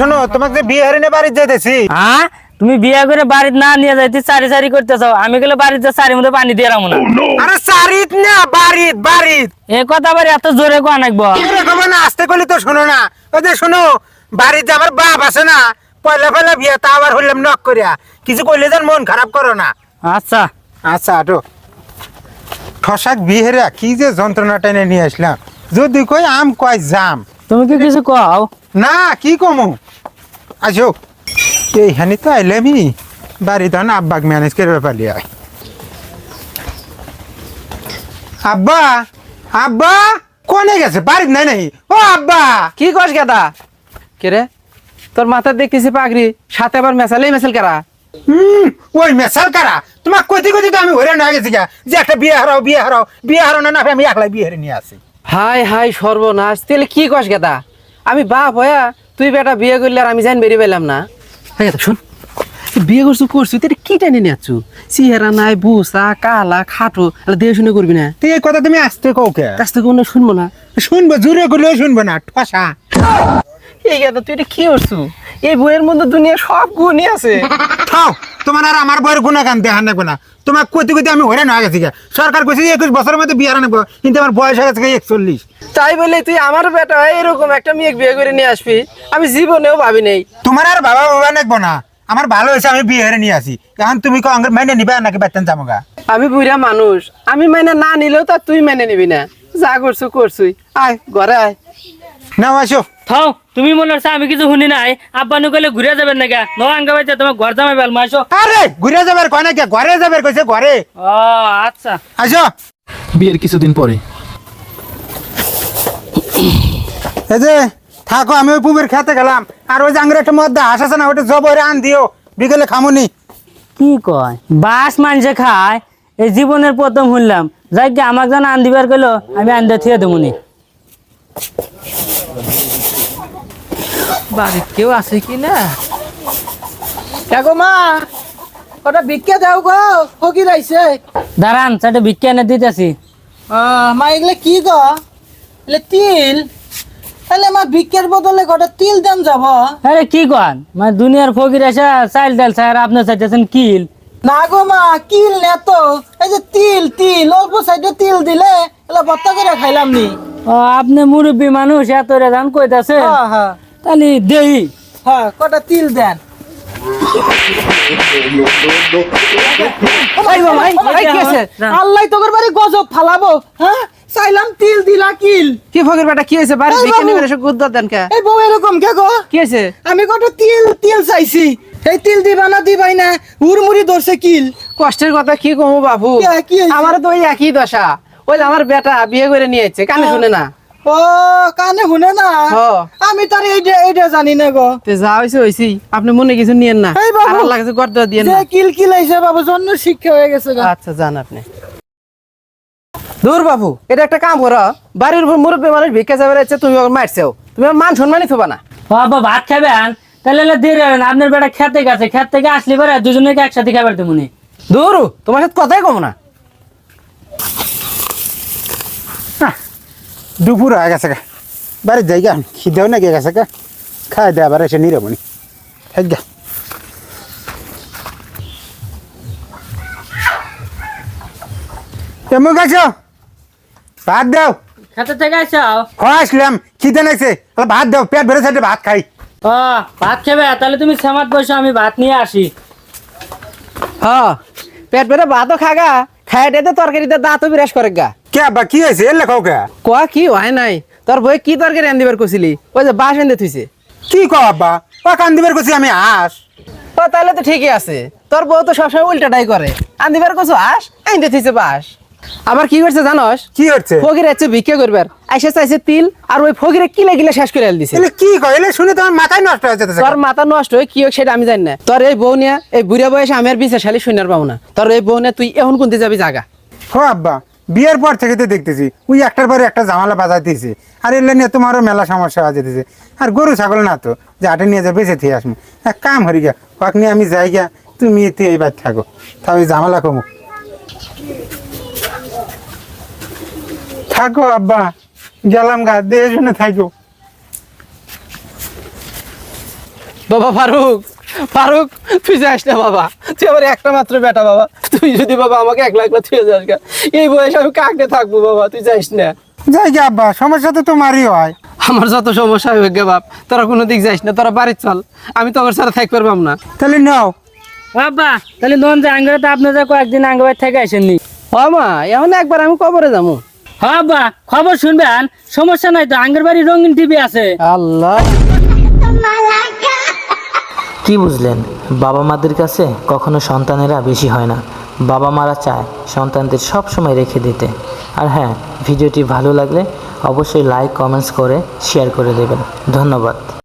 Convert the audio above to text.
শোনো, তোমাকে বিয়ে হারিয়ে বাড়ি যেতেছি। হ্যাঁ, তুমি বিয়ে করে বাড়িতে না নিয়ে যাইতে চারি চারি করতে চাও, আমি গেলে বাড়িতে চারির মধ্যে পানি দিয়ে রাখবো না। আরে চারিত না, বাড়িত বাড়িত। এ কথা বাড়ি এত জোরে কোয়া নাকবো না, আস্তে করলে তো শোনো না। ওই যে শোনো, বাড়িতে আমার বাপ আছে না, পয়লা পয়লা বিয়ে, তা আবার হইলাম নক করিয়া। কিছু কইলে যেন মন খারাপ করো না। আচ্ছা আচ্ছা আটো ঠসাক বিহেরা কি যে যন্ত্রণা টেনে নিয়ে আসলাম। যদি কই আম কয় জাম। তুমি কি কিছু কও? না, কি কমু। আসো, এইখানে তো আইলামি বাড়ি তখন আব্বাক ম্যানেজ করে পালি। আব্বা, আব্বা কোনে গেছে? বাড়িতে নাই নাই। ও আব্বা। কি কস গাদা? কে রে, তোর মাথা দেখতেছি পাগড়ি, সাথে আবার মেসালেই মেসাল কারা? ওই মেসাল কারা? তোমার কইতে কইতে তো আমি হইরান হয়ে গেছি গা, যে একটা বিয়ে হারাও বিয়ে হারাও বিয়ে হারানো না, আমি একলাই বিয়ে হারিয়ে নিয়ে আসি। হাই হাই সর্বনাশ, তাহলে কি কস গাদা? আমি বাপ হয়া তুই বেটা বিয়ে করলে আর আমি জান বেরিয়ে পেলাম না। হ্যাঁ গাদা শোন, তুই বিয়ে করছু তুই কি টানি নিচ্ছু? চেহারা নাই, বুসা কালা খাটো, দেহ শুনে করবি না। তুই এই কথা তুমি আসতে কৌকে? কাছ থেকে কোনো শুনবো না। শুনবো, জোরে করলেও শুনবো না, ঠসা। এই গাদা তুই এটা কি করছু? এই বইয়ের মধ্যে দুনিয়া সব গুণই আছে। থাও, তোমার আর আমার বইয়ের গুণাগান দেখান নেবো না। তোমার কইতে কইতে আমি হইরান হয়ে গেছি গা। সরকার কইছে 21 বছরের মধ্যে বিয়ে হারানো, কিন্তু আমার বয়স হয়ে গেছে 41। তাই বলে তুই আমার বেটা এরকম একটা মেয়ে বিয়ে করে নিয়ে আসবি, আমি জীবনেও ভাবি নেই। তোমার আর বাবা বাবা নেবো না, আমার ভালো হয়েছে আমি বিয়ে হারিয়ে নিয়ে আসি। এখন তুমি মাইনে নিবে নাকি বেতন যামোগা? আমি বুড়া মানুষ, আমি মেনে না নিলেও তা তুই মেনে নিবি না। যা করছু করছুই, আয় ঘরে আয়। নাও আসো। থাও, তুমি মনে হচ্ছে আমি কিছু শুনি নাই। আব্বা নু কইলে ঘুরে যাবেন না গা, নো আঙ্গা বাইতে তোমার ঘর জামাই বেল মাসো। আরে ঘুরে যাবার কয় না, ঘরে যাবার কইছে, ঘরে। ও আচ্ছা, আসো। বিয়ের কিছুদিন পরে এই যে থাকো, আমি ওই পুবের খেতে গেলাম। আর ওই যে আঙ্গুর একটা মধ্যে হাঁস আছে না, ওটা জবরে আন দিও, বিকেলে খামুনি। কি কয় বাস মানুষে খায়, এই জীবনের প্রথম শুনলাম। যাই কি আমাকে যেন আন দিবার গেলো, আমি আন দিয়ে থিয়ে দেবনি। বাড়ির কেউ আছে কি না? দেখো মা, ওটা ভিক্ষা দাও গো, ফকির আইছে। দাঁড়ান, সেটা ভিক্ষা এনে দিতেছি। মা এগুলো কি গো? এগুলো তিল। তাহলে মা ভিক্ষার বদলে গোটা তিল দাম যাব? আরে কি কন, মানে দুনিয়ার ফকির এসে চাইল ডাল চাই, আর আপনি চাইতেছেন কিল? না গো মা, কিল না তো, এই যে তিল তিল, অল্প সাইডে তিল দিলে এলা ভর্তা করে খাইলাম নি। ও, আপনি মুরব্বী মানুষ, এত রে ধান কইতাছে, হ্যাঁ তাহলে দেই। হ্যাঁ, কটা তিল দেন। আল্লাহ তোর বাড়ি গজব ফালাবো। হ্যাঁ, চাইলাম তিল দিলা কিল। কি ফকির বেটা কি হয়েছে? বাড়ি এই ভিক্ষা বাবু। নিবে এসে গুদ্দার দেন কে? এই বউ এরকম কে গো? কি হয়েছে? আমি কটা তিল তিল চাইছি, এই তিল দিবা না দিবাই না, হুড়মুড়ি ধরছে কিল। কষ্টের কথা কি কমু বাবু, কি হয়েছে? আমার তো ওই একই দশা। ওই যে আমার বেটা বিয়ে করে নিয়ে যাচ্ছে, কানে শুনে না। ও, কানে শুনে না? ও। আমি তার এইটা জানি না গো। তে যা হয়েছে হয়েছি, আপনি মনে কিছু নিয়েন না। এই বাবু। আর আল্লাহ কাছে গর্দ দিয়ে যে না। কিল কিলাইছে বাবু, জন্য শিক্ষা হয়ে গেছে গো। আচ্ছা যান আপনি। দূর বাবু, এটা একটা কাম করো, বাড়ির উপর মুরব্বী মানুষ ভিক্ষা যাবে যাচ্ছে, তুমি ওকে মারছেও, তুমি আমার মান সম্মানই থবা না। বাবা ভাত খাবেন, তাহলে দেরি হবে না। আপনার বেটা খেতে গেছে, খেত থেকে আসলে পরে দুজনকে একসাথে খাবার দেবনি। দূর, তোমার সাথে কথাই কম না। দুপুর হয়ে গেছে গা, বাড়ির জায়গা খিদেও না গিয়ে গেছে গা, খাই দেয় আবার এসে নিরমণি গা। কেমন গেছো? ভাত দাও। খেতে থেকে আসাও? আসলাম, খিদে নাইছে, ভাত দাও, পেট ভরে সাইডে ভাত খাই। ও, ভাত খাবে? তাহলে তুমি সেমাত বসো, আমি ভাত নিয়ে আসি। হ্যাঁ, পেট ভরে ভাতও খাগা, খাই দিয়ে তরকারিতে দাঁতও বিরাজ করে গা। কে আব্বা কি হয়েছে? এলে খাও কে? কোয়া কি হয় নাই, তোর বই কি তরকারি আনদিবার কছিলি? ওই যে বাস এনে থুইছে। কি কও আব্বা? ও কান্দিবার করছি আমি হাঁস। ও তাহলে তো ঠিকই আছে, তোর বউ তো সবসময় উল্টাটাই করে। আনদিবার কছু হাঁস, আনতে থুইছে বাস। আবার কি করছে জানোস? কি হচ্ছে? ফকির আছে ভিক্ষা করবার, আইসা চাইছে তিল, আর ওই ফকিরে কিলে কিলে শেষ করে দিছে। এলে কি কয়? এলে শুনে তোমার মাথায় নষ্ট হয়ে যেতেছে। তোর মাথা নষ্ট হয়ে কি হোক সেটা আমি জানি না। তোর এই বউ নিয়ে এই বুড়া বয়সে আমি আর বিচার শালি শুনার পাবো না। তোর এই বউ নিয়ে তুই এখন কোনতে যাবি জাগা? হো আব্বা, বিয়ের পর থেকে তো দেখতেছি ওই একটার পরে একটা জামালা বাজাই দিয়েছে, আর এলে নিয়ে তোমারও মেলা সমস্যা হয়ে যেতেছে। আর গরু ছাগল না তো যে হাটে নিয়ে যা বেঁচে থেকে আসবো, এক কাম হরি গা, ওকে নিয়ে আমি যাই গা, তুমি এতে এইবার থাকো, তাও ওই জামালা কমুক। থাকো আব্বা, গেলাম গা, দেখে শুনে থাকো। বাবা ফারুক, ফারুক তুই যাস না বাবা, তুই আমার একটা মাত্র বেটা বাবা, তুই যদি বাবা আমাকে একলা একলা তুই যাস গা, এই বয়সে আমি কাকড়ে থাকবো বাবা, তুই যাস না। যাই গে আব্বা, সমস্যা তো তোমারই হয়। আমার যত সমস্যা হয়ে গে বাপ, তোরা কোনো দিক যাইস না, তোরা বাড়ি চল, আমি তোর ছাড়া থাকতে পারবাম না। তাহলে নাও। আব্বা তাহলে নন যে আঙ্গুরে তো আপনি যে কয়েকদিন আঙ্গ বাড়ি থেকে আসেননি। ও মা, এখন একবার আমি কবরে যাবো। হ্যাঁ আব্বা খবর শুনবেন, সমস্যা নাই তো, আঙ্গের বাড়ি রঙিন টিভি আছে। আল্লাহ, কি বুঝলেন? বাবা মাদের কাছে কখনো সন্তানেরা বেশি হয় না। বাবা মারা চায় সন্তানদের সব সময় রেখে দিতে। আর হ্যাঁ, ভিডিওটি ভালো লাগলে অবশ্যই লাইক কমেন্টস করে শেয়ার করে দেবেন। ধন্যবাদ।